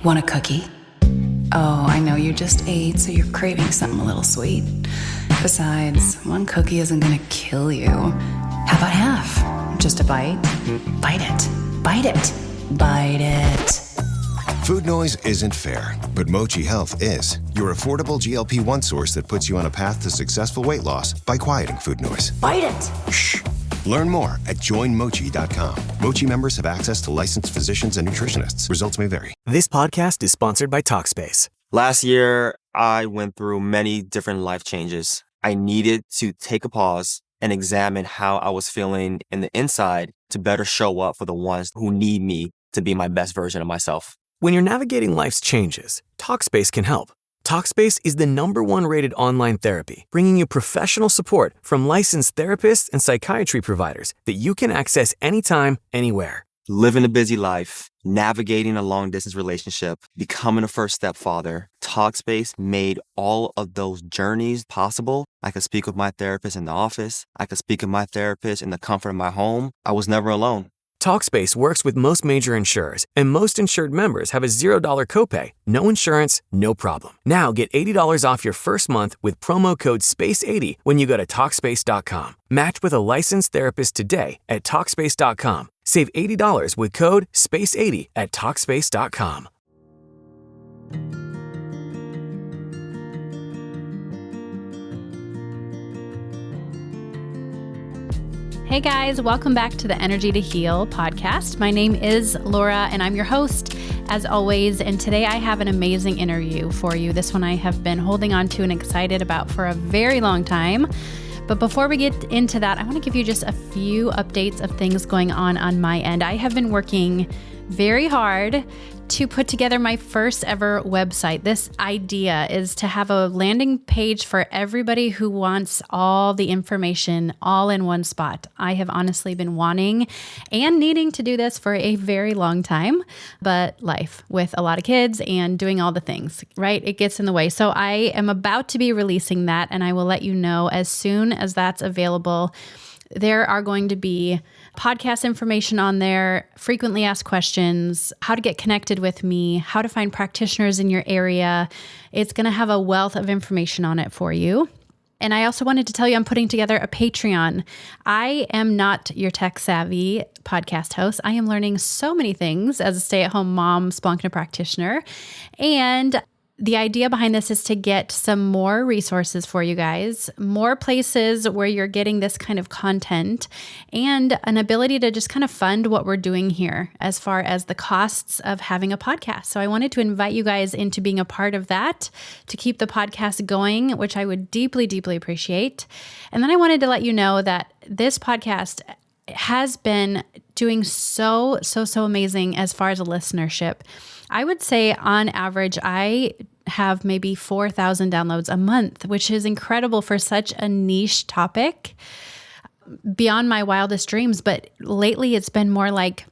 Want a cookie? Oh, I know you just ate, so you're craving something a little sweet. Besides, one cookie isn't gonna kill you. How about half? Just a bite? Bite it. Bite it. Bite it. Food noise isn't fair, but Mochi Health is. Your affordable GLP-1 source that puts you on a path to successful weight loss by quieting food noise. Bite it. Shh. Learn more at joinmochi.com. Mochi members have access to licensed physicians and nutritionists. Results may vary. This podcast is sponsored by Talkspace. Last year, I went through many different life changes. I needed to take a pause and examine how I was feeling in the inside to better show up for the ones who need me to be my best version of myself. When you're navigating life's changes, Talkspace can help. Talkspace is the #1 rated online therapy, bringing you professional support from licensed therapists and psychiatry providers that you can access anytime, anywhere. Living a busy life, navigating a long-distance relationship, becoming a first-step father, Talkspace made all of those journeys possible. I could speak with my therapist in the office. I could speak with my therapist in the comfort of my home. I was never alone. Talkspace works with most major insurers, and most insured members have a $0 copay. No insurance, no problem. Now get $80 off your first month with promo code SPACE80 when you go to Talkspace.com. Match with a licensed therapist today at Talkspace.com. Save $80 with code SPACE80 at Talkspace.com. Hey guys, welcome back to the Energy to Heal podcast. My name is Laura and I'm your host as always. And today I have an amazing interview for you. This one I have been holding on to and excited about for a very long time. But before we get into that, I want to give you just a few updates of things going on my end. I have been working very hard to put together my first ever website. This idea is to have a landing page for everybody who wants all the information all in one spot. I have honestly been wanting and needing to do this for a very long time, but life with a lot of kids and doing all the things, right? It gets in the way. So I am about to be releasing that, and I will let you know as soon as that's available. There are going to be podcast information on there, frequently asked questions, how to get connected with me, how to find practitioners in your area. It's going to have a wealth of information on it for you. And I also wanted to tell you I'm putting together a Patreon. I am not your tech savvy podcast host. I am learning so many things as a stay-at-home mom, Splankna practitioner. And the idea behind this is to get some more resources for you guys, more places where you're getting this kind of content, and an ability to just kind of fund what we're doing here as far as the costs of having a podcast. So I wanted to invite you guys into being a part of that to keep the podcast going, which I would deeply, deeply appreciate. And then I wanted to let you know that this podcast has been doing so amazing as far as a listenership. I would say on average, I have maybe 4,000 downloads a month, which is incredible for such a niche topic, beyond my wildest dreams. But lately it's been more like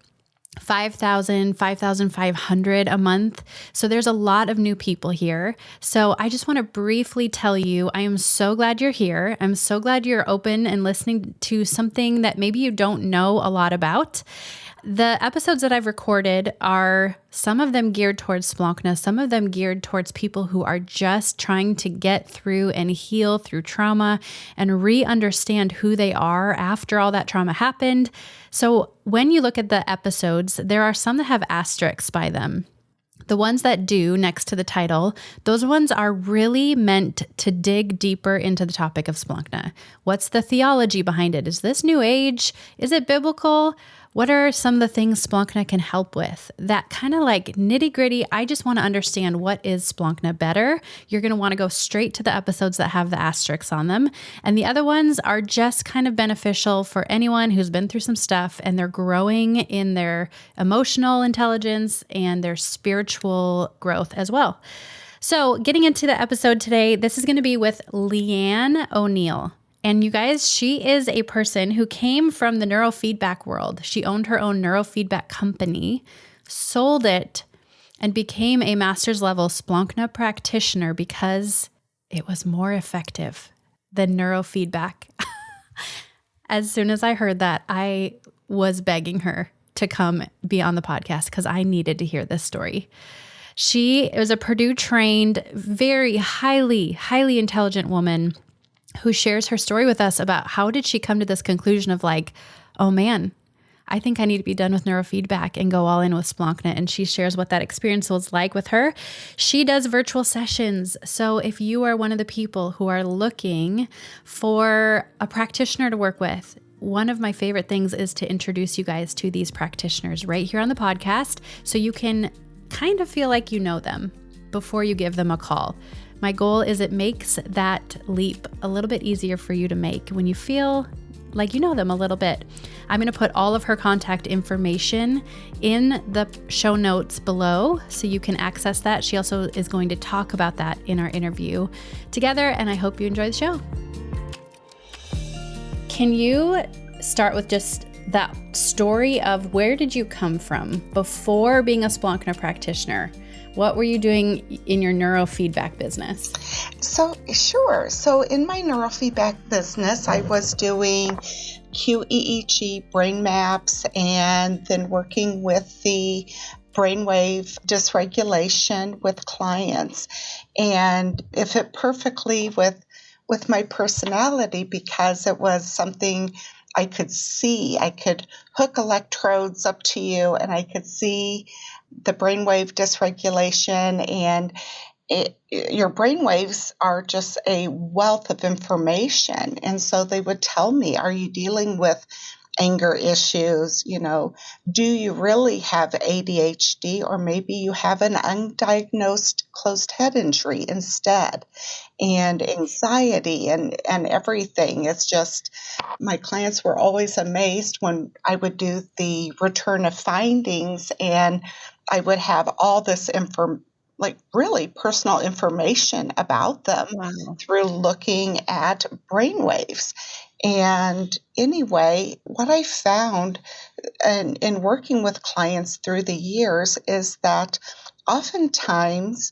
5,000, 5,500 a month. So there's a lot of new people here. So I just want to briefly tell you, I am so glad you're here. I'm so glad you're open and listening to something that maybe you don't know a lot about. The episodes that I've recorded are some of them geared towards Splankna, some of them geared towards people who are just trying to get through and heal through trauma and re-understand who they are after all that trauma happened. So when you look at the episodes, there are some that have asterisks by them. The ones that do next to the title, those ones are really meant to dig deeper into the topic of Splankna. What's the theology behind it? Is this new age? Is it biblical? What are some of the things Splankna can help with? That kind of like nitty gritty, I just want to understand what is Splankna better. You're going to want to go straight to the episodes that have the asterisks on them. And the other ones are just kind of beneficial for anyone who's been through some stuff and they're growing in their emotional intelligence and their spiritual growth as well. So getting into the episode today, this is going to be with Leanne O'Neil. And you guys, she is a person who came from the neurofeedback world. She owned her own neurofeedback company, sold it, and became a master's level Splankna practitioner because it was more effective than neurofeedback. As soon as I heard that, I was begging her to come be on the podcast because I needed to hear this story. She was a Purdue trained, very highly intelligent woman who shares her story with us about how did she come to this conclusion of like, oh man, I think I need to be done with neurofeedback and go all in with Splankna. And she shares what that experience was like with her. She does virtual sessions. So if you are one of the people who are looking for a practitioner to work with, one of my favorite things is to introduce you guys to these practitioners right here on the podcast so you can kind of feel like you know them before you give them a call. My goal is it makes that leap a little bit easier for you to make when you feel like you know them a little bit. I'm going to put all of her contact information in the show notes below so you can access that. She also is going to talk about that in our interview together, and I hope you enjoy the show. Can you start with just that story of where did you come from before being a Splankna practitioner? What were you doing in your neurofeedback business? So, sure. So in my neurofeedback business, I was doing QEEG brain maps and then working with the brainwave dysregulation with clients. And it fit perfectly with my personality because it was something I could see. I could hook electrodes up to you and I could see the brainwave dysregulation, and your brainwaves are just a wealth of information. And so they would tell me, are you dealing with anger issues? You know, do you really have ADHD, or maybe you have an undiagnosed closed head injury instead, and anxiety and everything. It's just, my clients were always amazed when I would do the return of findings and I would have all this like really personal information about them through looking at brainwaves. And anyway, what I found in working with clients through the years is that oftentimes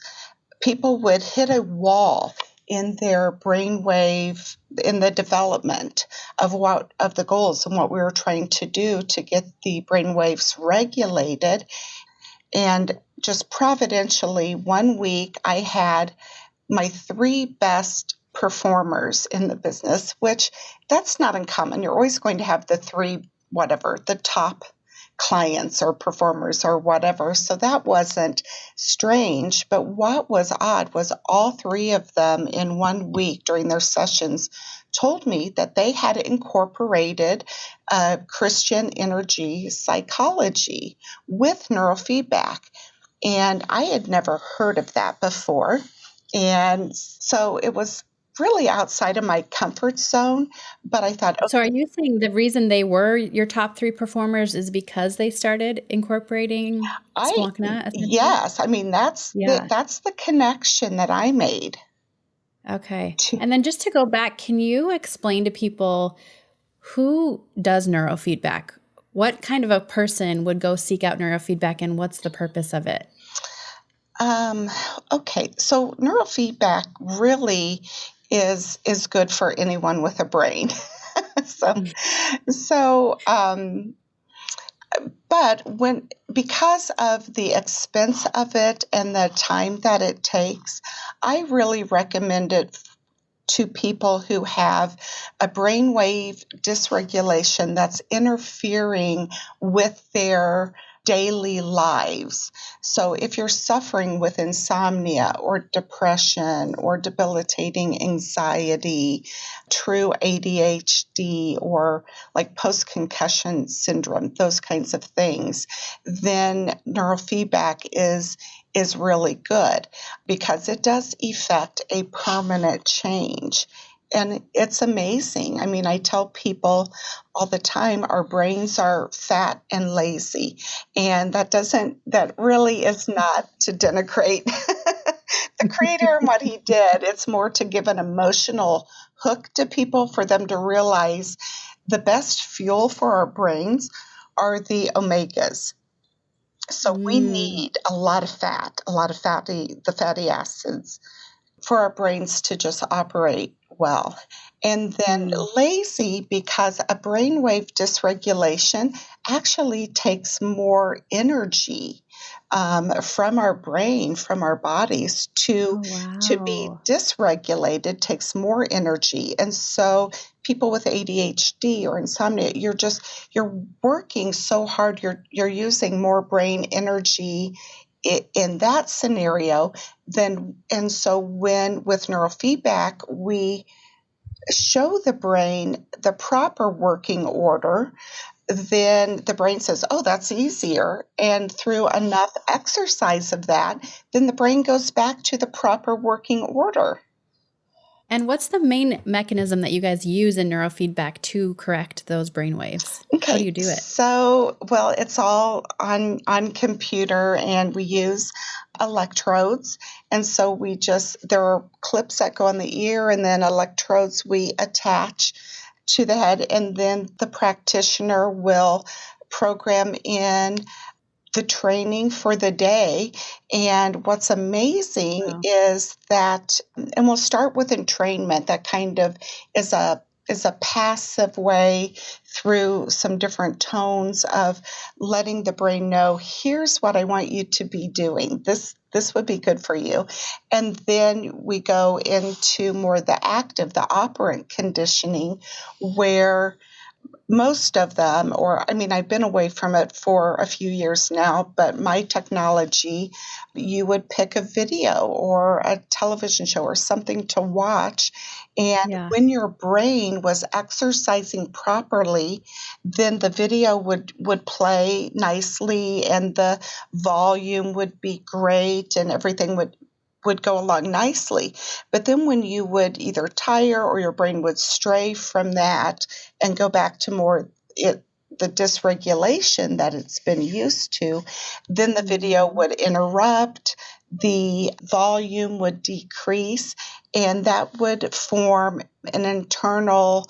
people would hit a wall in their brainwave, in the development of the goals and what we were trying to do to get the brainwaves regulated. And just providentially, one week I had my 3 best performers in the business, which that's not uncommon. You're always going to have the 3, the top clients or performers or whatever. So that wasn't strange. But what was odd was all 3 of them in 1 week during their sessions told me that they had incorporated Christian energy psychology with neurofeedback. And I had never heard of that before. And so it was really outside of my comfort zone. But I thought, okay. So are you saying the reason they were your top 3 performers is because they started incorporating Splankna? Yes. I mean, that's the connection that I made. Okay. And then just to go back, can you explain to people who does neurofeedback? What kind of a person would go seek out neurofeedback, and what's the purpose of it? Okay. So neurofeedback really is good for anyone with a brain. But because of the expense of it and the time that it takes, I really recommend it to people who have a brainwave dysregulation that's interfering with their daily lives. So if you're suffering with insomnia or depression or debilitating anxiety, true ADHD, or like post-concussion syndrome, those kinds of things, then neurofeedback is really good because it does effect a permanent change. And it's amazing. I mean, I tell people all the time, our brains are fat and lazy. And that really is not to denigrate the creator and what he did. It's more to give an emotional hook to people for them to realize the best fuel for our brains are the omegas. So we need a lot of the fatty acids for our brains to just operate well. And then lazy, because a brainwave dysregulation actually takes more energy from our brain, from our bodies to be wow. dysregulated takes more energy. And so people with ADHD or insomnia, you're working so hard, you're using more brain energy in that scenario and so when with neurofeedback, we show the brain the proper working order, then the brain says, oh, that's easier. And through enough exercise of that, then the brain goes back to the proper working order. And what's the main mechanism that you guys use in neurofeedback to correct those brain waves? Okay. How do you do it? So, well, it's all on computer, and we use electrodes. And so there are clips that go on the ear, and then electrodes we attach to the head, and then the practitioner will program in the training for the day. And what's amazing is that, and we'll start with entrainment, that kind of is a passive way through some different tones of letting the brain know, here's what I want you to be doing. This would be good for you. And then we go into more the active, the operant conditioning, where most of them, I've been away from it for a few years now, but my technology, you would pick a video or a television show or something to watch. And when your brain was exercising properly, then the video would play nicely and the volume would be great and everything would go along nicely. But then when you would either tire or your brain would stray from that and go back to more the dysregulation that it's been used to, then the video would interrupt, the volume would decrease, and that would form an internal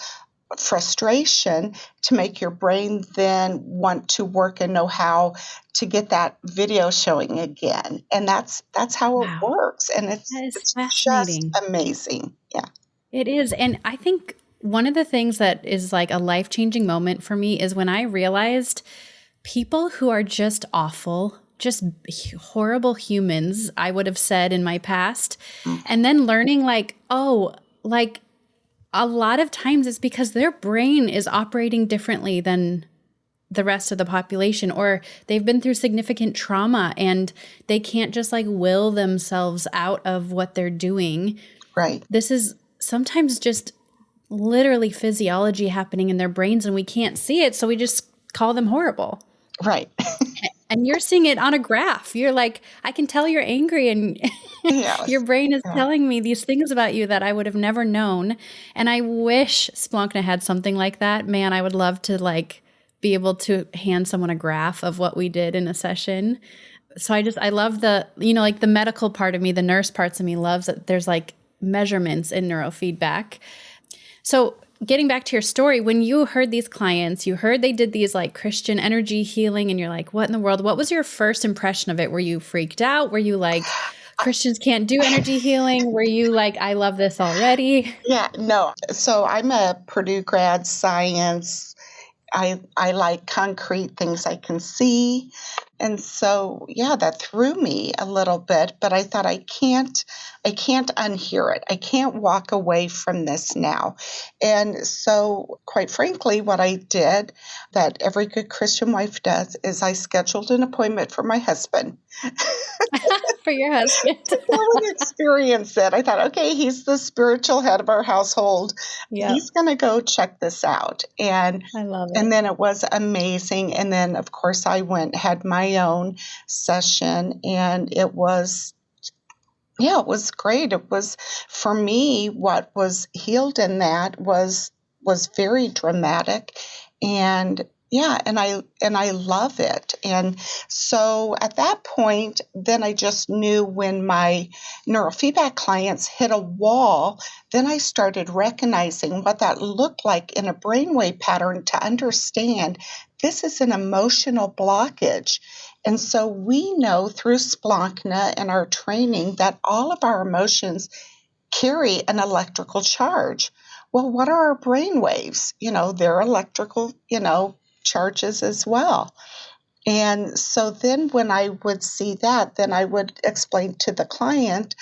frustration to make your brain then want to work and know how to get that video showing again. And that's how it works. And it's fascinating. Just amazing. Yeah. It is. And I think one of the things that is like a life-changing moment for me is when I realized people who are just awful, just horrible humans, I would have said in my past, and then learning a lot of times it's because their brain is operating differently than the rest of the population, or they've been through significant trauma and they can't just will themselves out of what they're doing. Right. This is sometimes just literally physiology happening in their brains and we can't see it. So we just call them horrible. Right. And you're seeing it on a graph. You're like, I can tell you're angry and your brain is telling me these things about you that I would have never known. And I wish Splankna had something like that. Man, I would love to be able to hand someone a graph of what we did in a session. So I love the medical part of me, the nurse parts of me loves that there's measurements in neurofeedback. So getting back to your story, when you heard these clients, you heard they did these Christian energy healing and you're like, what in the world? What was your first impression of it? Were you freaked out? Were you like, Christians can't do energy healing? Were you like, I love this already? Yeah, no. So I'm a Purdue grad science. I like concrete things I can see. And so, that threw me a little bit, but I thought I can't unhear it. I can't walk away from this now. And so, quite frankly, what I did that every good Christian wife does is I scheduled an appointment for my husband. For your husband. To go and experience it. I thought, okay, he's the spiritual head of our household. Yep. He's going to go check this out. And I love it. And then it was amazing. And then, of course, I had my own session, and it was great. It was, for me, what was healed in that was very dramatic, and I love it. And so at that point, then I just knew when my neurofeedback clients hit a wall, then I started recognizing what that looked like in a brainwave pattern to understand this is an emotional blockage. And so we know through Splankna and our training that all of our emotions carry an electrical charge. Well, what are our brain waves? They're electrical, charges as well. And so then when I would see that, then I would explain to the client,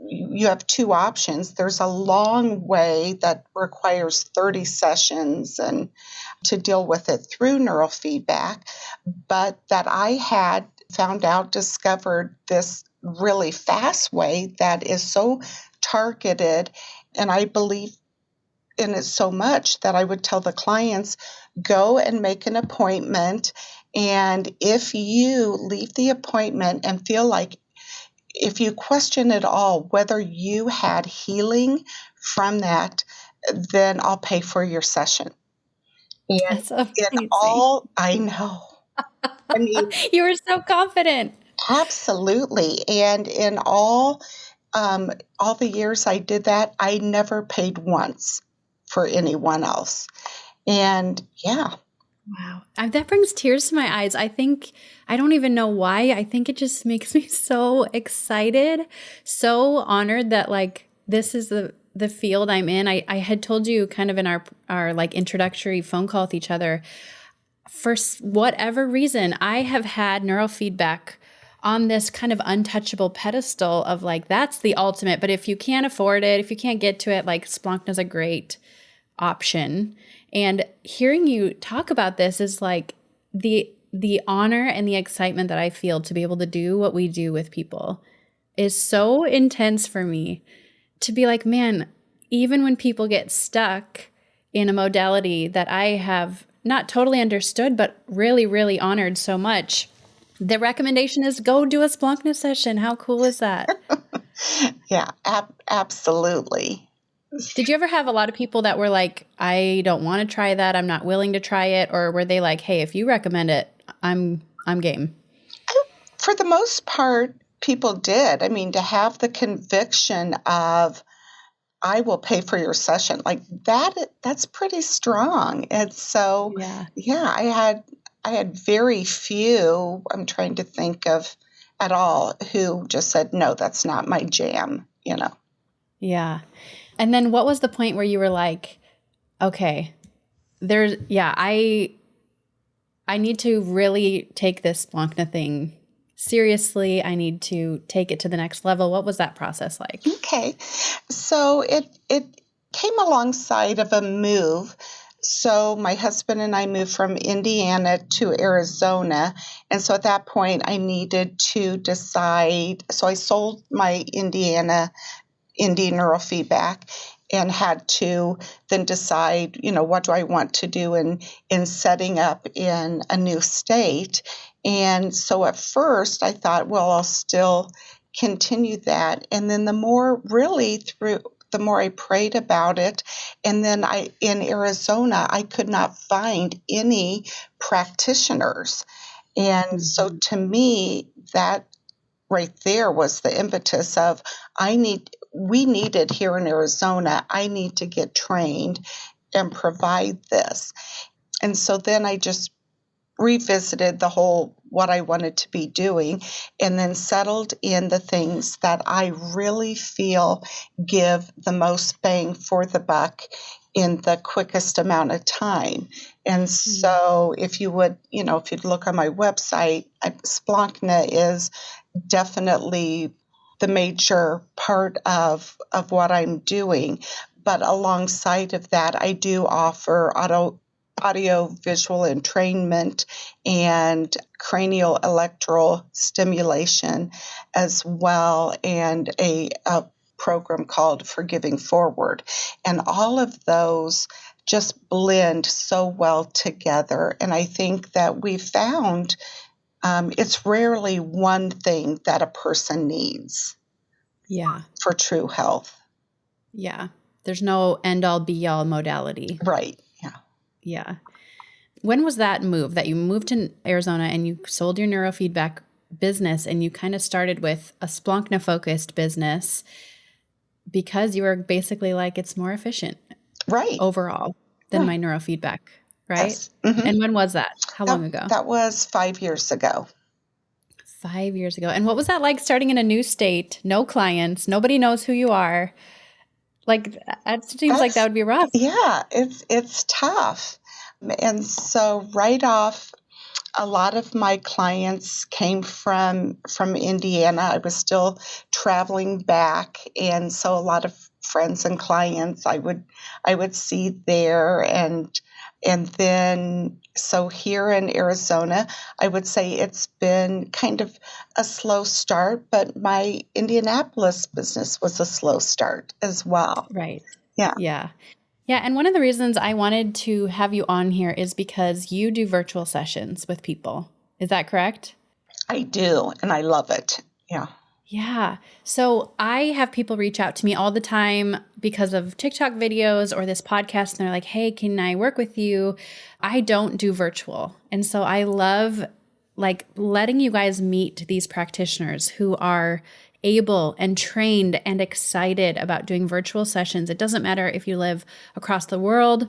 you have two options. There's a long way that requires 30 sessions and to deal with it through neurofeedback, but that I had discovered this really fast way that is so targeted, and I believe in it so much that I would tell the clients, go and make an appointment, and if you leave the appointment and feel like, if you question at all whether you had healing from that, then I'll pay for your session. And That's in amazing. all, I know. I mean, You were so confident. absolutely. And in all the years I did that, I never paid once for anyone else. And yeah. Wow. That brings tears to my eyes. I don't even know why. I think it just makes me so excited, so honored that like this is the field I'm in. I had told you kind of in our like introductory phone call with each other, for whatever reason, I have had neurofeedback on this kind of untouchable pedestal of like, that's the ultimate. But if you can't afford it, if you can't get to it, like Splankna is a great option. And hearing you talk about this is like the honor and the excitement that I feel to be able to do what we do with people is so intense for me, to be like, man, even when people get stuck in a modality that I have not totally understood, but really, really honored so much, the recommendation is go do a Splankna session. How cool is that? Yeah, absolutely. Did you ever have a lot of people that were like, I don't want to try that, I'm not willing to try it? Or were they like, hey, if you recommend it, I'm game? For the most part, people did. I mean, to have the conviction of, I will pay for your session, like that's pretty strong. And so, yeah, I had very few, I'm trying to think of at all, who just said, no, that's not my jam, you know? Yeah. And then what was the point where you were like, okay, I need to really take this Splankna thing seriously. I need to take it to the next level. What was that process like? Okay. So it came alongside of a move. So my husband and I moved from Indiana to Arizona. And so at that point I needed to decide. So I sold my Indie Neurofeedback and had to then decide, what do I want to do in setting up in a new state. And so at first I thought, well, I'll still continue that. And then the more I prayed about it, and then in Arizona, I could not find any practitioners. And so to me, that right there was the impetus of, we needed here in Arizona, I need to get trained and provide this. And so then I just revisited the whole what I wanted to be doing, and then settled in the things that I really feel give the most bang for the buck in the quickest amount of time. And so if you would, if you'd look on my website, Splankna is definitely the major part of what I'm doing. But alongside of that, I do offer audio visual entrainment and cranial electoral stimulation as well, and a program called Forgiving Forward. And all of those just blend so well together. And I think that we found it's rarely one thing that a person needs for true health. Yeah. There's no end-all be-all modality. Right. Yeah. When was that move that you moved to Arizona and you sold your neurofeedback business and you kind of started with a Splankna-focused business because you were basically like, it's more efficient overall than my neurofeedback, right? Yes. Mm-hmm. And when was that? How long ago? That was 5 years ago. 5 years ago. And what was that like starting in a new state, no clients, nobody knows who you are? Like, it seems like that would be rough. Yeah, it's tough. And so right off, a lot of my clients came from Indiana. I was still traveling back, and so a lot of friends and clients I would see there, and then so here in Arizona, I would say it's been kind of a slow start, but my Indianapolis business was a slow start as well. Right. Yeah. Yeah. Yeah. And one of the reasons I wanted to have you on here is because you do virtual sessions with people. Is that correct? I do, and I love it. Yeah. Yeah. So I have people reach out to me all the time because of TikTok videos or this podcast, and they're like, hey, can I work with you? I don't do virtual. And so I love like letting you guys meet these practitioners who are able and trained and excited about doing virtual sessions. It doesn't matter if you live across the world,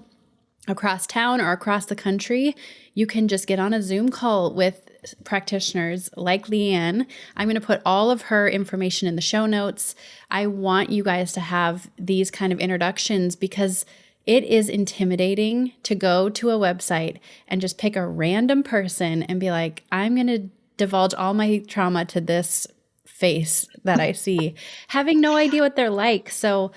across town, or across the country. You can just get on a Zoom call with practitioners like Leanne. I'm going to put all of her information in the show notes. I want you guys to have these kind of introductions because it is intimidating to go to a website and just pick a random person and be like, I'm going to divulge all my trauma to this face that I see, having no idea what they're like. So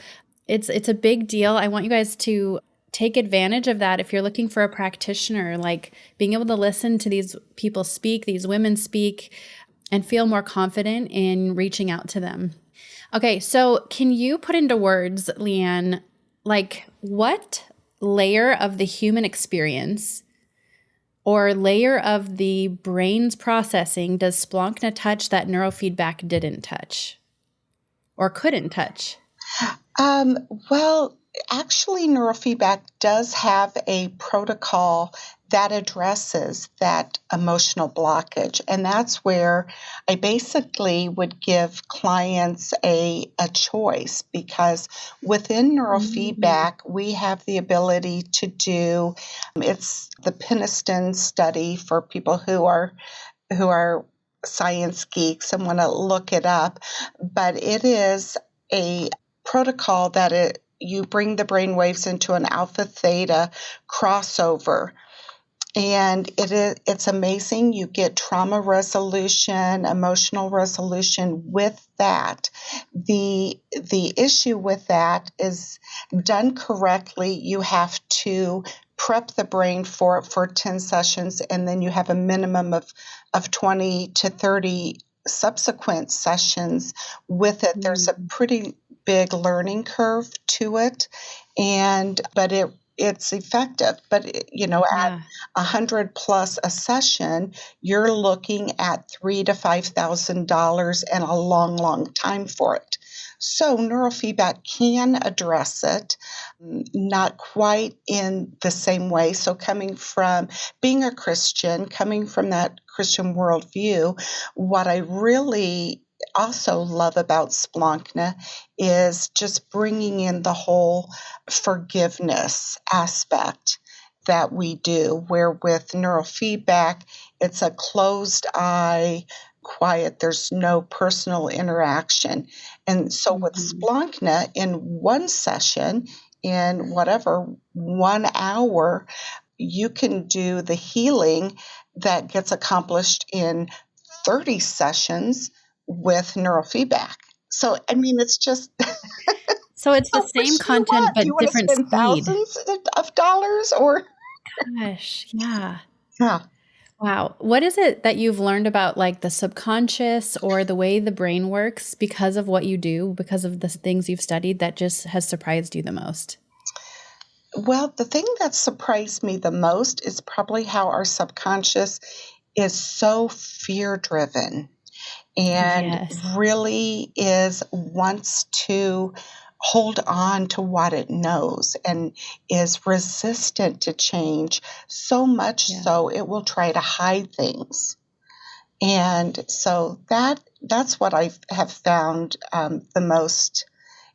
it's a big deal. I want you guys to take advantage of that. If you're looking for a practitioner, like being able to listen to these people speak, these women speak, and feel more confident in reaching out to them. Okay, so can you put into words, Leanne, like what layer of the human experience or layer of the brain's processing does Splankna touch that neurofeedback didn't touch or couldn't touch? Well, actually, neurofeedback does have a protocol that addresses that emotional blockage. And that's where I basically would give clients a choice, because within neurofeedback, we have the ability to do, it's the Peniston study for people who are science geeks and want to look it up, but it is a protocol that you bring the brain waves into an alpha theta crossover. And it's amazing. You get trauma resolution, emotional resolution with that. The issue with that is, done correctly, you have to prep the brain for 10 sessions, and then you have a minimum of 20 to 30 subsequent sessions with it. There's a pretty big learning curve to it, but it's effective. But at 100 plus a session, you're looking at $3,000 to $5,000 and a long time for it. So neurofeedback can address it, not quite in the same way. So coming from being a Christian, coming from that Christian worldview, what I really also love about Splankna is just bringing in the whole forgiveness aspect that we do, where with neurofeedback, it's a closed eye, quiet, there's no personal interaction. And so with Splankna, in one session, in 1 hour, you can do the healing that gets accomplished in 30 sessions with neurofeedback. So, I mean, it's just... So it's the same content, but you different spend speed. Thousands of dollars, or... Gosh, yeah. Yeah. Wow. What is it that you've learned about like the subconscious or the way the brain works because of what you do, because of the things you've studied, that just has surprised you the most? Well, the thing that surprised me the most is probably how our subconscious is so fear-driven and really wants to hold on to what it knows and is resistant to change, so much so it will try to hide things. And so that's what I have found the most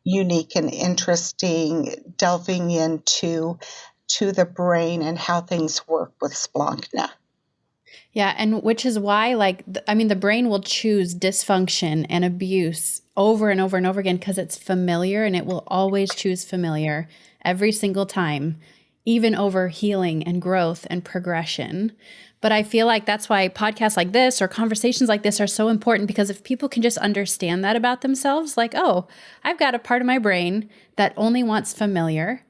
unique and interesting, delving into the brain and how things work with Splankna. Yeah, and which is why, the brain will choose dysfunction and abuse over and over and over again because it's familiar, and it will always choose familiar every single time, even over healing and growth and progression. But I feel like that's why podcasts like this or conversations like this are so important, because if people can just understand that about themselves, like, oh, I've got a part of my brain that only wants familiar,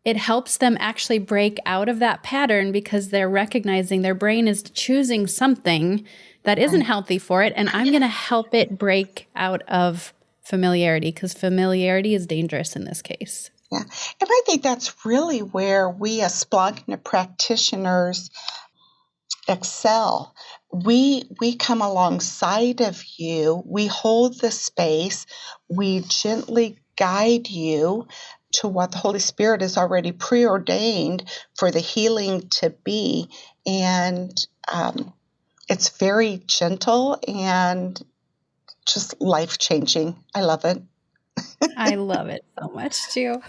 it helps them actually break out of that pattern because they're recognizing their brain is choosing something that isn't healthy for it. And I'm going to help it break out of familiarity, because familiarity is dangerous in this case. Yeah. And I think that's really where we as Splankna practitioners excel. We come alongside of you. We hold the space. We gently guide you to what the Holy Spirit has already preordained for the healing to be. And it's very gentle and just life-changing. I love it. I love it so much too.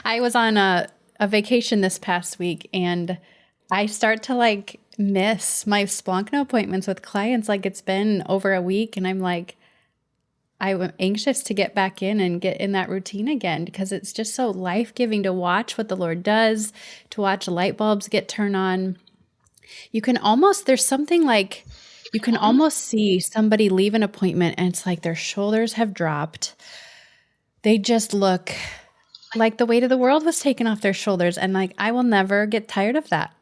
I was on a vacation this past week, and I start to like miss my Splankna appointments with clients. Like, it's been over a week, and I'm anxious to get back in and get in that routine again, because it's just so life-giving to watch what the Lord does, to watch light bulbs get turned on. There's something like, you can almost see somebody leave an appointment and it's like their shoulders have dropped. They just look like the weight of the world was taken off their shoulders. And like, I will never get tired of that.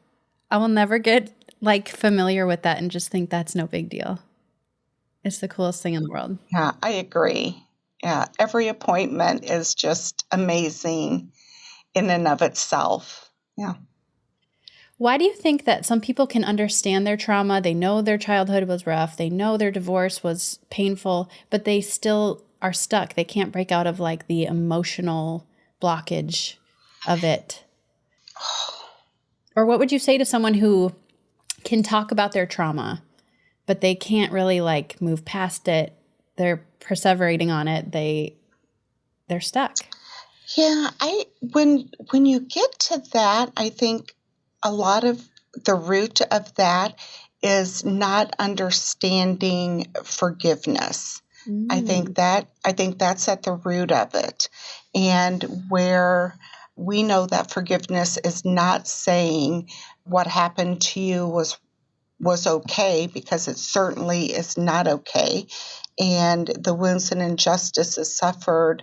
I will never get like familiar with that and just think that's no big deal. It's the coolest thing in the world. Yeah, I agree. Yeah, every appointment is just amazing in and of itself. Yeah. Why do you think that some people can understand their trauma? They know their childhood was rough. They know their divorce was painful, but they still are stuck. They can't break out of like the emotional blockage of it. Or what would you say to someone who can talk about their trauma, but they can't really like move past it? They're perseverating on it. They're stuck. Yeah, when you get to that, I think a lot of the root of that is not understanding forgiveness. I think that's at the root of it. And where we know that forgiveness is not saying what happened to you was okay, because it certainly is not okay. And the wounds and injustices suffered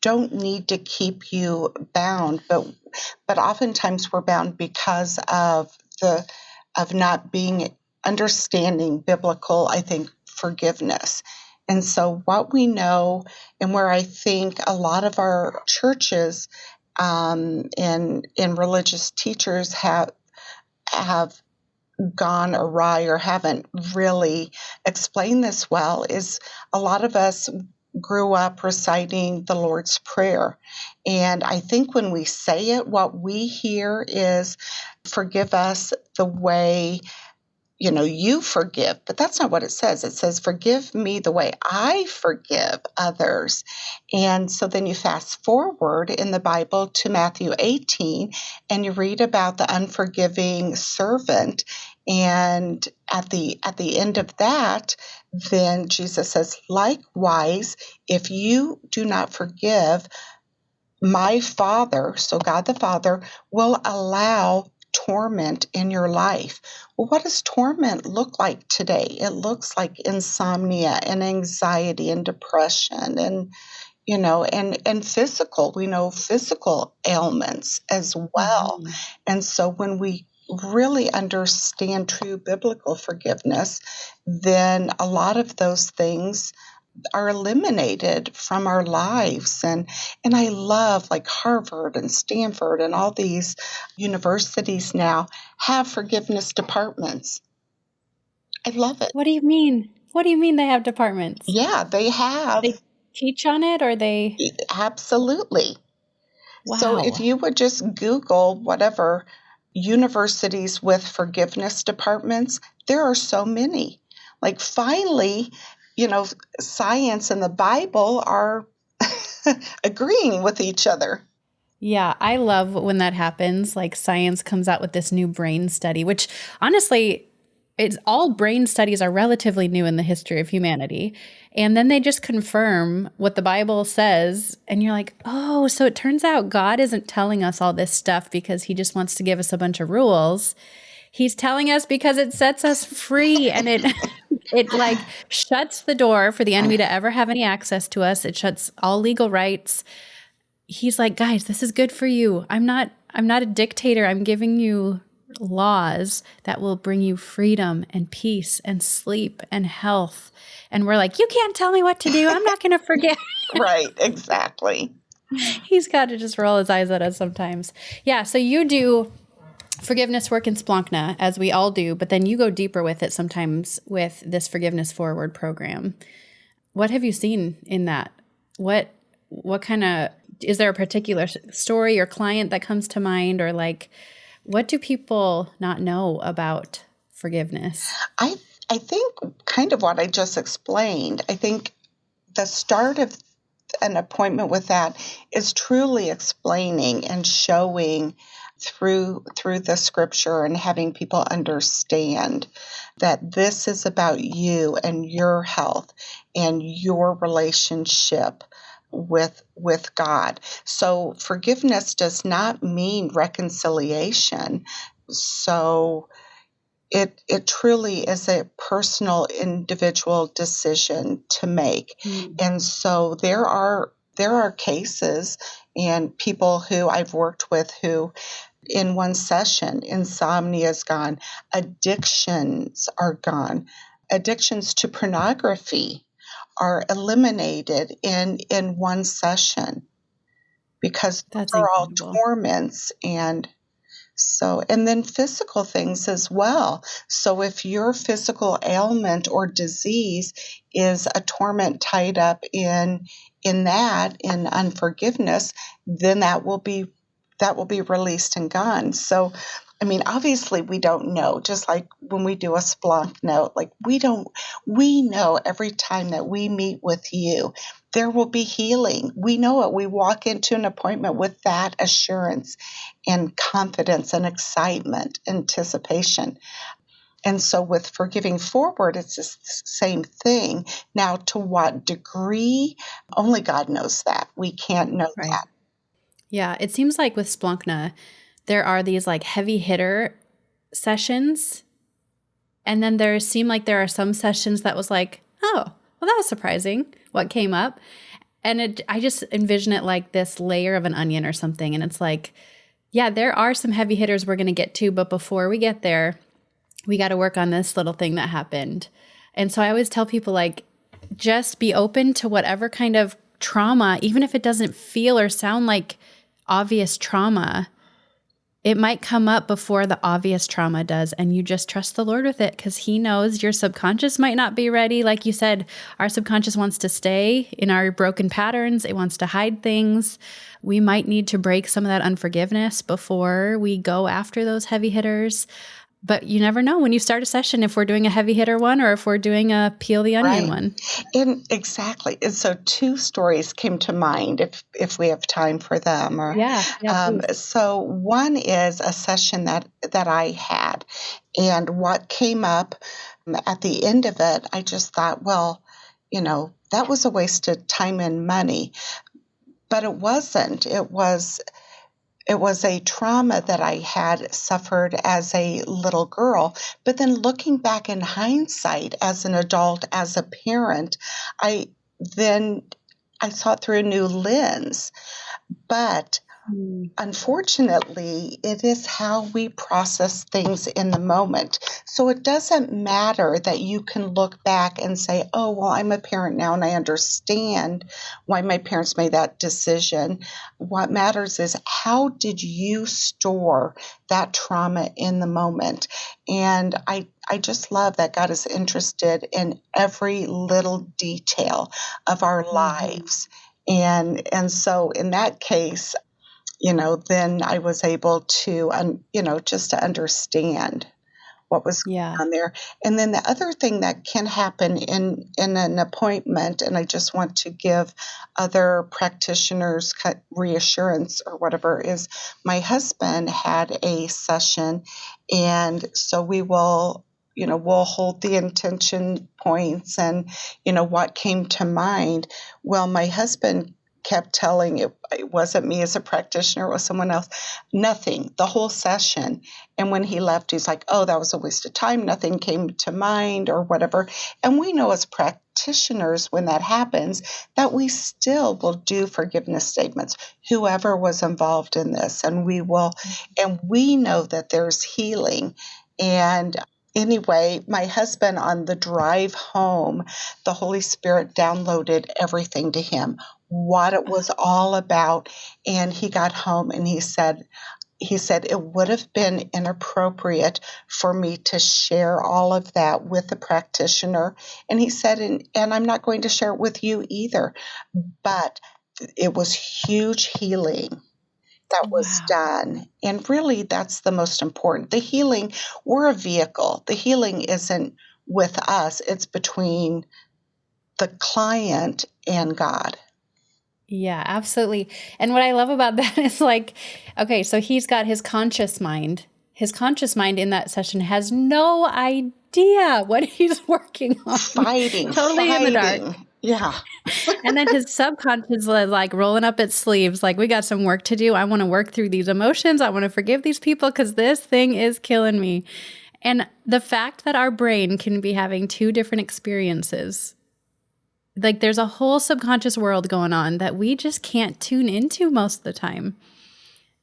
don't need to keep you bound, but oftentimes we're bound because of not being understanding biblical, I think, forgiveness. And so what we know, and where I think a lot of our churches and religious teachers have gone awry or haven't really explained this well, is a lot of us grew up reciting the Lord's Prayer. And I think when we say it, what we hear is, forgive us the way, you forgive. But that's not what it says. It says, forgive me the way I forgive others. And so then you fast forward in the Bible to Matthew 18, and you read about the unforgiving servant. And at the end of that, then Jesus says, likewise, if you do not forgive, my Father, so God the Father, will allow torment in your life. Well, what does torment look like today? It looks like insomnia and anxiety and depression and and physical. We know physical ailments as well. Mm-hmm. And so when we really understand true biblical forgiveness, then a lot of those things are eliminated from our lives. And I love, like, Harvard and Stanford and all these universities now have forgiveness departments. I love it. What do you mean? What do you mean they have departments? Yeah, they have. They teach on it, or they? Absolutely. Wow. So if you would just Google whatever universities with forgiveness departments, there are so many. Like, finally, science and the Bible are agreeing with each other. Yeah, I love when that happens. Like, science comes out with this new brain study, which honestly, all brain studies are relatively new in the history of humanity. And then they just confirm what the Bible says. And you're like, oh, so it turns out God isn't telling us all this stuff because he just wants to give us a bunch of rules. He's telling us because it sets us free, and it like shuts the door for the enemy to ever have any access to us. It shuts all legal rights. He's like, guys, this is good for you. I'm not a dictator. I'm giving you laws that will bring you freedom and peace and sleep and health. And we're like, you can't tell me what to do. I'm not going to forget. Right, exactly. He's got to just roll his eyes at us sometimes. Yeah, so you do forgiveness work in Splankna, as we all do, but then you go deeper with it sometimes with this Forgiveness Forward program. What have you seen in that? What kind of, is there a particular story or client that comes to mind, or like, what do people not know about forgiveness? I think kind of what I just explained. I think the start of an appointment with that is truly explaining and showing through the scripture and having people understand that this is about you and your health and your relationship with God. So forgiveness does not mean reconciliation. So it truly is a personal, individual decision to make. And so there are cases and people who I've worked with who in one session, insomnia is gone, addictions are gone, addictions to pornography are eliminated in one session because those are all torments. And then physical things as well. So if your physical ailment or disease is a torment tied up in unforgiveness, then that will be released and gone. So, I mean, obviously we don't know, just like when we do a Splankna, like we know every time that we meet with you, there will be healing. We know it. We walk into an appointment with that assurance and confidence and excitement, anticipation. And so with Forgiving Forward, it's the same thing. Now, to what degree, only God knows that. We can't know that. Yeah, it seems like with Splankna, there are these like heavy hitter sessions. And then there seem like there are some sessions that was like, oh, well, that was surprising what came up. And I just envision it like this layer of an onion or something. And it's like, yeah, there are some heavy hitters we're going to get to, but before we get there, we got to work on this little thing that happened. And so I always tell people, like, just be open to whatever kind of trauma, even if it doesn't feel or sound like obvious trauma. It might come up before the obvious trauma does, and you just trust the Lord with it because He knows your subconscious might not be ready. Like you said, our subconscious wants to stay in our broken patterns. It wants to hide things. We might need to break some of that unforgiveness before we go after those heavy hitters. But you never know when you start a session if we're doing a heavy hitter one or if we're doing a peel the onion one. And exactly. And so two stories came to mind if we have time for them. Or, so one is a session that I had, and what came up at the end of it, I just thought, well, that was a waste of time and money. But it wasn't. It was a trauma that I had suffered as a little girl. But then looking back in hindsight as an adult, as a parent, I saw it through a new lens. But unfortunately, it is how we process things in the moment. So it doesn't matter that you can look back and say, oh, well, I'm a parent now and I understand why my parents made that decision. What matters is how did you store that trauma in the moment? And I just love that God is interested in every little detail of our lives. And so in that case, then I was able to, just to understand what was going on there. And then the other thing that can happen in an appointment, and I just want to give other practitioners reassurance or whatever, is my husband had a session, and so we will, we'll hold the intention points and, what came to mind. Well, my husband kept telling it wasn't me as a practitioner, it was someone else. Nothing, the whole session. And when he left, he's like, oh, that was a waste of time. Nothing came to mind or whatever. And we know as practitioners, when that happens, that we still will do forgiveness statements, whoever was involved in this. And we know that there's healing. And anyway, my husband, on the drive home, the Holy Spirit downloaded everything to him, what it was all about. And he got home and he said, it would have been inappropriate for me to share all of that with the practitioner. And he said, and I'm not going to share it with you either. But it was huge healing that was done. And really, that's the most important. The healing, we're a vehicle. The healing isn't with us. It's between the client and God. Yeah, absolutely. And what I love about that is like, okay, so he's got his conscious mind. His conscious mind in that session has no idea what he's working on. Fighting. In the dark. Yeah. And then his subconscious is like rolling up its sleeves, like, we got some work to do. I want to work through these emotions. I want to forgive these people because this thing is killing me. And the fact that our brain can be having two different experiences, like there's a whole subconscious world going on that we just can't tune into most of the time.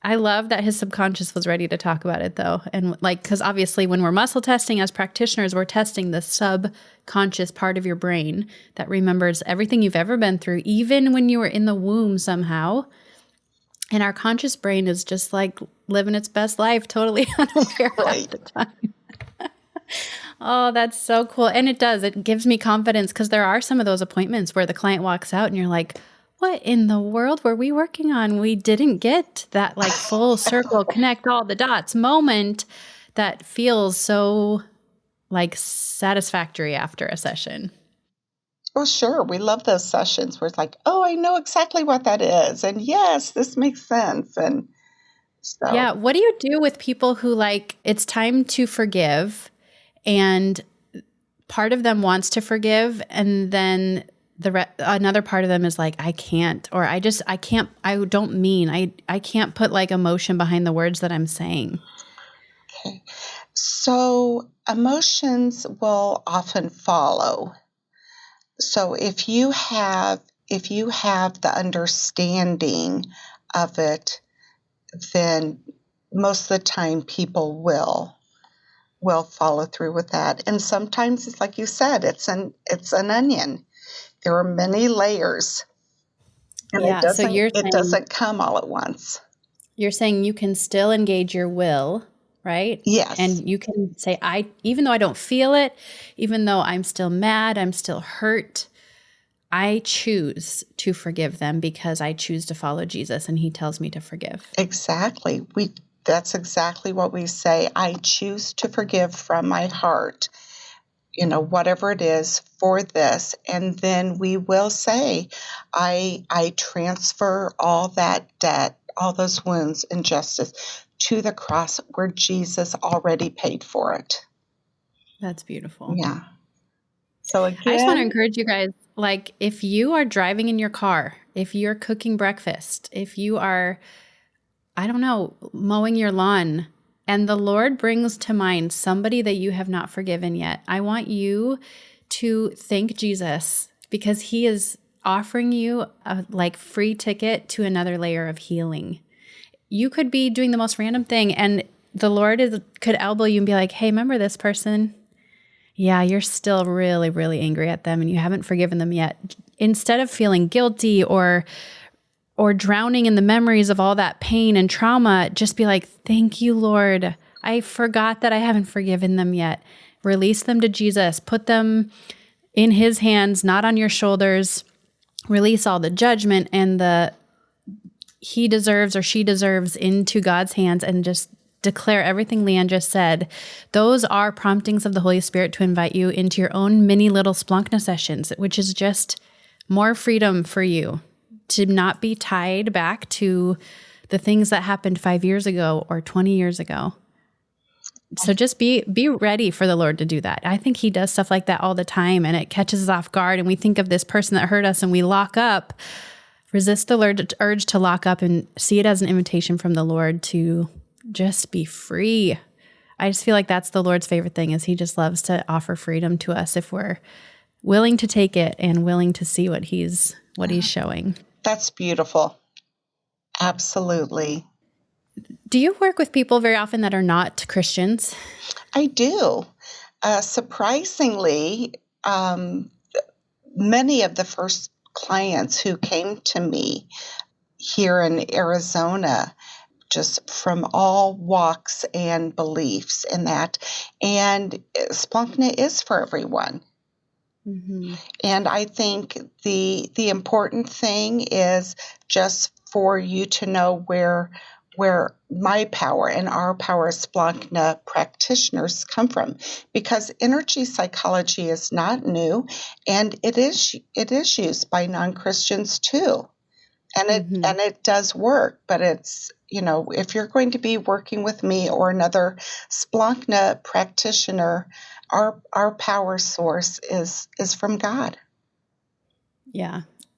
I love that his subconscious was ready to talk about it though. And like, because obviously when we're muscle testing as practitioners, we're testing the subconscious part of your brain that remembers everything you've ever been through, even when you were in the womb somehow. And our conscious brain is just like living its best life, totally unaware at the time. Oh, that's so cool. And it does. It gives me confidence because there are some of those appointments where the client walks out and you're like, what in the world were we working on? We didn't get that like full circle, connect all the dots moment that feels so like satisfactory after a session. Well, sure. We love those sessions where it's like, oh, I know exactly what that is. And yes, this makes sense. And so. Yeah. What do you do with people who like, it's time to forgive and part of them wants to forgive and then another part of them is like, I can't, or I can't put like emotion behind the words that I'm saying. Okay. So emotions will often follow. So if you have the understanding of it, then most of the time people will follow through with that. And sometimes it's like you said, it's an onion. There are many layers. And yeah, it doesn't come all at once. You're saying you can still engage your will, right? Yes. And you can say, even though I don't feel it, even though I'm still mad, I'm still hurt, I choose to forgive them because I choose to follow Jesus and he tells me to forgive. Exactly. That's exactly what we say. I choose to forgive from my heart, whatever it is for this. And then we will say, I transfer all that debt, all those wounds, injustice to the cross where Jesus already paid for it. That's beautiful. Yeah. So again, I just want to encourage you guys, like if you are driving in your car, if you're cooking breakfast, if you are, I don't know, mowing your lawn, and the Lord brings to mind somebody that you have not forgiven yet, I want you to thank Jesus because he is offering you a free ticket to another layer of healing. You could be doing the most random thing and the Lord could elbow you and be like, hey, remember this person? Yeah, you're still really, really angry at them and you haven't forgiven them yet. Instead of feeling guilty or drowning in the memories of all that pain and trauma, just be like, thank you, Lord. I forgot that I haven't forgiven them yet. Release them to Jesus. Put them in his hands, not on your shoulders. Release all the judgment and the he deserves or she deserves into God's hands and just declare everything Leanne just said. Those are promptings of the Holy Spirit to invite you into your own mini little Splankna sessions, which is just more freedom for you to not be tied back to the things that happened 5 years ago or 20 years ago. So just be ready for the Lord to do that. I think he does stuff like that all the time and it catches us off guard and we think of this person that hurt us and we lock up resist the urge to lock up and see it as an invitation from the Lord to just be free. I just feel like that's the Lord's favorite thing, is he just loves to offer freedom to us if we're willing to take it and willing to see what he's showing. That's beautiful. Absolutely. Do you work with people very often that are not Christians? I do. Surprisingly, many of the first clients who came to me here in Arizona, just from all walks and beliefs in that. And Splankna is for everyone. Mm-hmm. And I think the important thing is just for you to know where my power and our power as Splankna practitioners come from, because energy psychology is not new, and it is used by non-Christians too, and it does work. But it's, if you're going to be working with me or another Splankna practitioner, our power source is from God.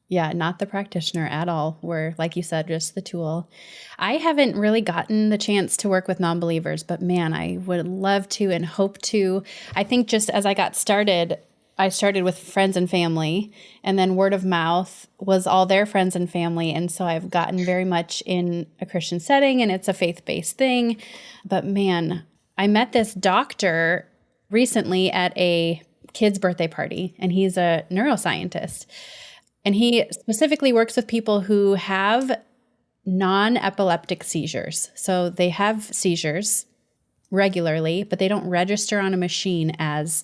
Yeah, not the practitioner at all. We're, like you said, just the tool. I haven't really gotten the chance to work with non-believers, but man, I would love to and hope to. I think just as I got started, I started with friends and family, and then word of mouth was all their friends and family. And so I've gotten very much in a Christian setting, and it's a faith-based thing. But man, I met this doctor recently at a kid's birthday party, and he's a neuroscientist. And he specifically works with people who have non-epileptic seizures. So they have seizures regularly, but they don't register on a machine as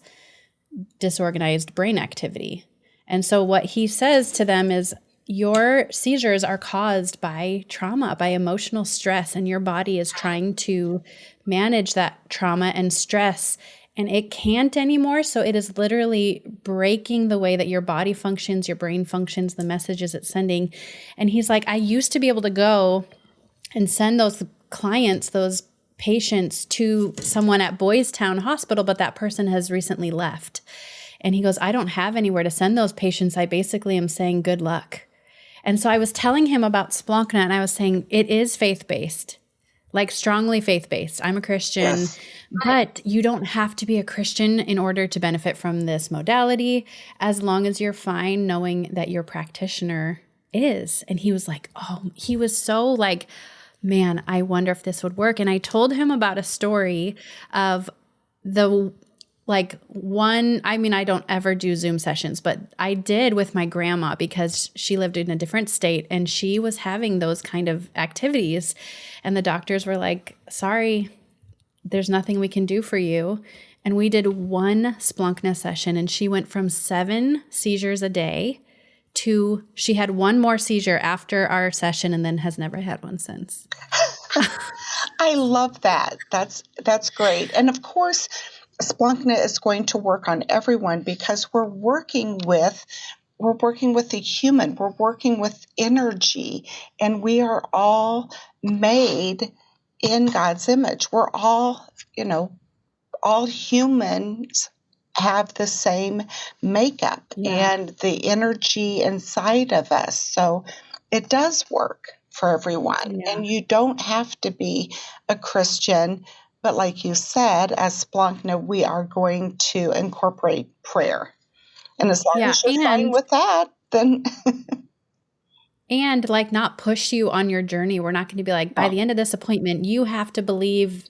disorganized brain activity. And so what he says to them is, your seizures are caused by trauma, by emotional stress, and your body is trying to manage that trauma and stress, and it can't anymore. So it is literally breaking the way that your body functions, your brain functions, the messages it's sending. And he's like, I used to be able to go and send those clients, those patients, to someone at Boys Town Hospital, but that person has recently left. And he goes, I don't have anywhere to send those patients. I basically am saying good luck. And so I was telling him about Splankna, and I was saying it is faith-based. Like strongly faith-based. I'm a Christian, yes. But you don't have to be a Christian in order to benefit from this modality, as long as you're fine knowing that your practitioner is. And he was like, he was so like, man, I wonder if this would work. And I told him about a story of I don't ever do Zoom sessions, but I did with my grandma because she lived in a different state and she was having those kind of activities. And the doctors were like, sorry, there's nothing we can do for you. And we did one Splankna session, and she went from 7 seizures a day to she had one more seizure after our session and then has never had one since. I love that. That's great. And of course, Splankna is going to work on everyone because we're working with the human. We're working with energy, and we are all made in God's image. We're all humans have the same makeup and the energy inside of us. So it does work for everyone. And you don't have to be a Christian. But like you said, as Splankna, we are going to incorporate prayer. And as long as you're fine with that, then... And like not push you on your journey. We're not going to be like, by the end of this appointment, you have to believe.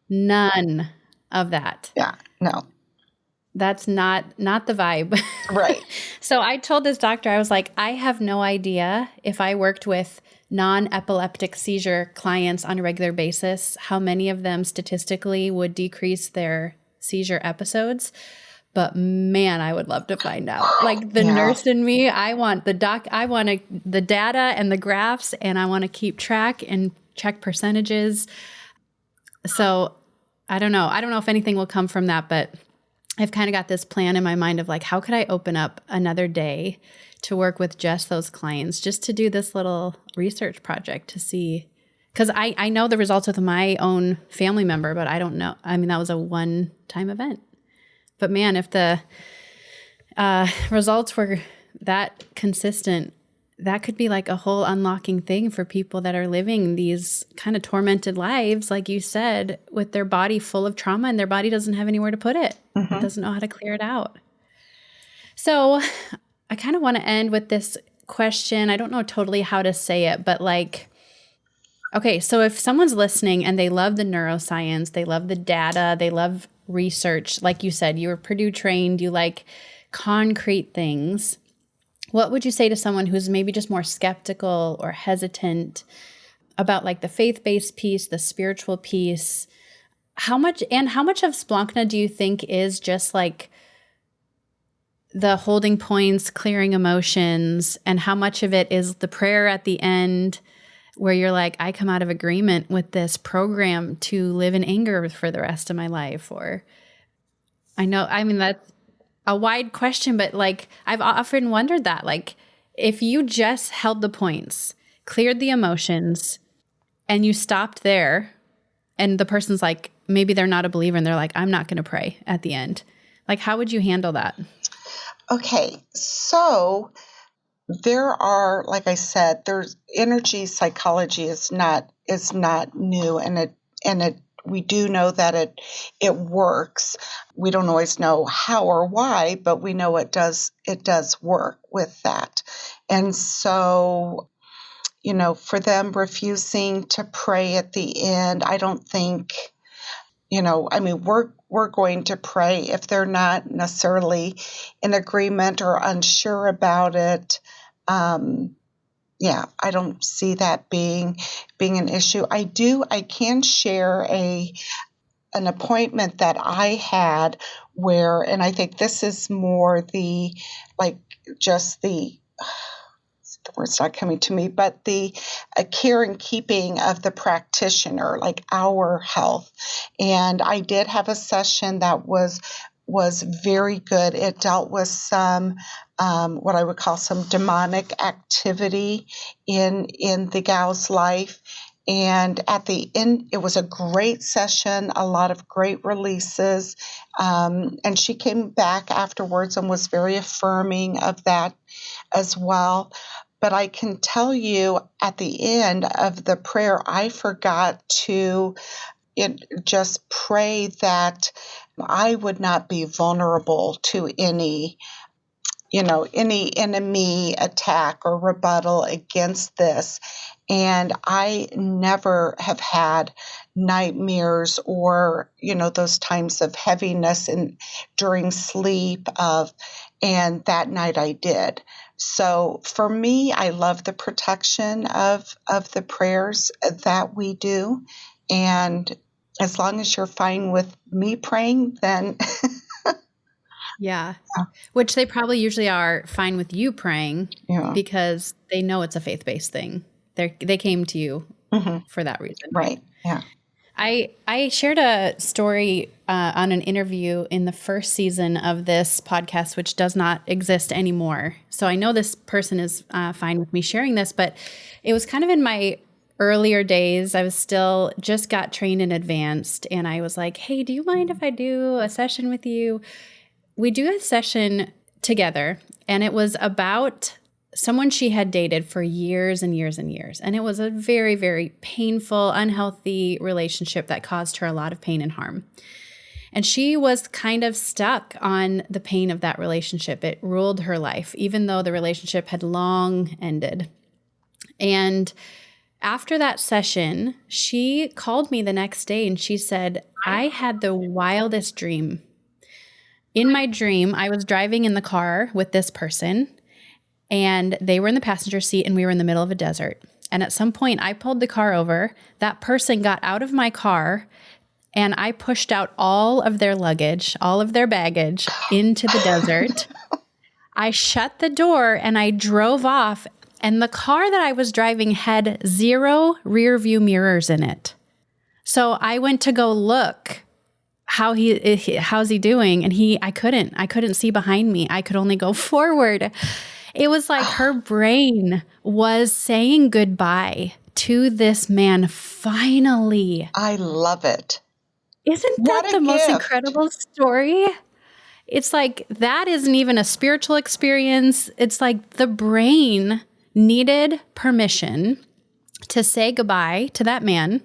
None of that. Yeah, no. That's not the vibe. Right. So I told this doctor, I was like, I have no idea if I worked with non-epileptic seizure clients on a regular basis, how many of them statistically would decrease their seizure episodes. But man, I would love to find out. Like the nurse in me, I want the data and the graphs, and I want to keep track and check percentages. So I don't know. I don't know if anything will come from that, but I've kind of got this plan in my mind of like, how could I open up another day to work with just those clients, just to do this little research project to see, because I know the results with my own family member, but I don't know. I mean, that was a one-time event. But man, if the results were that consistent, that could be like a whole unlocking thing for people that are living these kind of tormented lives, like you said, with their body full of trauma and their body doesn't have anywhere to put it. It doesn't know how to clear it out. So I kind of want to end with this question. I don't know totally how to say it, but like, okay, so if someone's listening and they love the neuroscience, they love the data, they love research, like you said, you were Purdue trained, you like concrete things, what would you say to someone who's maybe just more skeptical or hesitant about like the faith-based piece, the spiritual piece? How much of Splankna do you think is just like the holding points, clearing emotions, and how much of it is the prayer at the end where you're like, I come out of agreement with this program to live in anger for the rest of my life? Or that's a wide question, but like I've often wondered that, like if you just held the points, cleared the emotions, and you stopped there, and the person's like, maybe they're not a believer and they're like, I'm not going to pray at the end. Like, how would you handle that? Okay, so there are, like I said, there's energy psychology is not new, and we do know that it works. We don't always know how or why, but we know it does work with that. And so, for them refusing to pray at the end, I don't think, we're going to pray if they're not necessarily in agreement or unsure about it. I don't see that being an issue. I can share an appointment that I had where, and I think this is more the word's not coming to me, but the care and keeping of the practitioner, like our health. And I did have a session that was very good. It dealt with some what I would call some demonic activity in the gal's life. And at the end, it was a great session, a lot of great releases. And she came back afterwards and was very affirming of that as well. But I can tell you at the end of the prayer, I forgot to just pray that I would not be vulnerable to any enemy attack or rebuttal against this. And I never have had nightmares or, those times of heaviness during sleep and that night I did. So for me, I love the protection of the prayers that we do. And as long as you're fine with me praying, then yeah. Which they probably usually are fine with you praying because they know it's a faith-based thing. They came to you for that reason. Right. Yeah. I shared a story on an interview in the first season of this podcast, which does not exist anymore. So I know this person is fine with me sharing this, but it was kind of in my earlier days. I was still just got trained and advanced. And I was like, hey, do you mind if I do a session with you? We do a session together, and it was about someone she had dated for years and years and years. And it was a very, very painful, unhealthy relationship that caused her a lot of pain and harm. And she was kind of stuck on the pain of that relationship. It ruled her life, even though the relationship had long ended. And after that session, she called me the next day and she said, I had the wildest dream. In my dream, I was driving in the car with this person, and they were in the passenger seat and we were in the middle of a desert. And at some point I pulled the car over. That person got out of my car and I pushed out all of their luggage, all of their baggage into the desert. I shut the door and I drove off, and the car that I was driving had 0 rear view mirrors in it. So I went to go look how's he doing? And I couldn't see behind me. I could only go forward. It was like her brain was saying goodbye to this man finally. I love it. Isn't that the most incredible story? It's like that isn't even a spiritual experience. It's like the brain needed permission to say goodbye to that man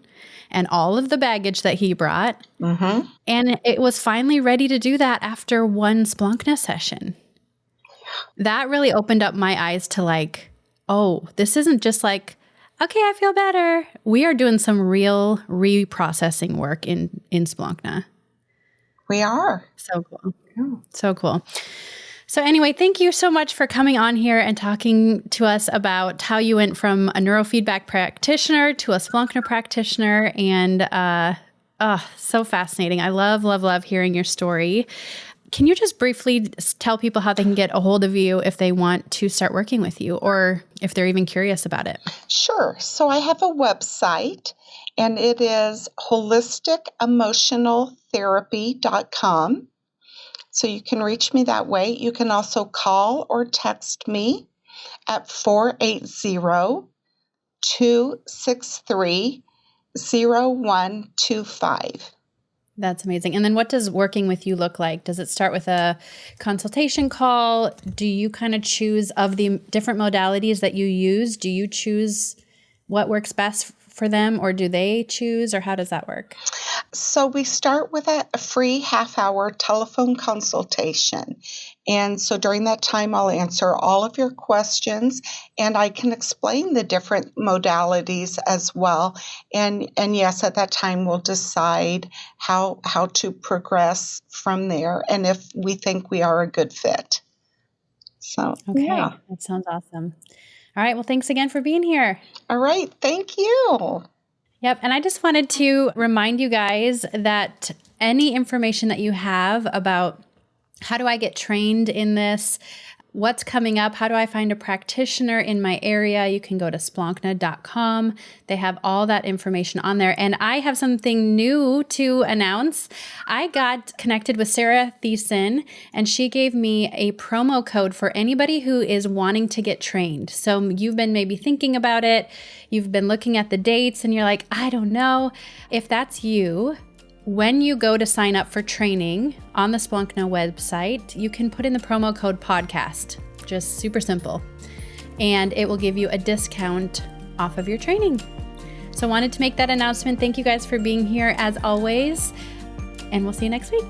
and all of the baggage that he brought. Mm-hmm. And it was finally ready to do that after one Splankna session. That really opened up my eyes to like, oh, this isn't just like, okay, I feel better. We are doing some real reprocessing work in Splankna. We are. So cool. So cool. So anyway, thank you so much for coming on here and talking to us about how you went from a neurofeedback practitioner to a Splankna practitioner. And so fascinating. I love hearing your story. Can you just briefly tell people how they can get a hold of you if they want to start working with you or if they're even curious about it? Sure. So I have a website, and it is holisticemotionaltherapy.com. So you can reach me that way. You can also call or text me at 480-263-0125. That's amazing. And then what does working with you look like? Does it start with a consultation call? Do you kind of choose of the different modalities that you use? Do you choose what works best for them, or do they choose, or how does that work? So we start with a free half-hour telephone consultation. And so during that time, I'll answer all of your questions, and I can explain the different modalities as well. And yes, at that time, we'll decide how to progress from there and if we think we are a good fit. So, okay. Yeah. That sounds awesome. All right. Well, thanks again for being here. All right. Thank you. Yep. And I just wanted to remind you guys that any information that you have about how do I get trained in this, what's coming up, how do I find a practitioner in my area, you can go to splankna.com. They have all that information on there. And I have something new to announce. I got connected with Sarah Thiessen, and she gave me a promo code for anybody who is wanting to get trained. So you've been maybe thinking about it. You've been looking at the dates and you're like, I don't know. If that's you, when you go to sign up for training on the Splankna website, you can put in the promo code podcast, just super simple, and it will give you a discount off of your training. So I wanted to make that announcement. Thank you guys for being here as always, and we'll see you next week.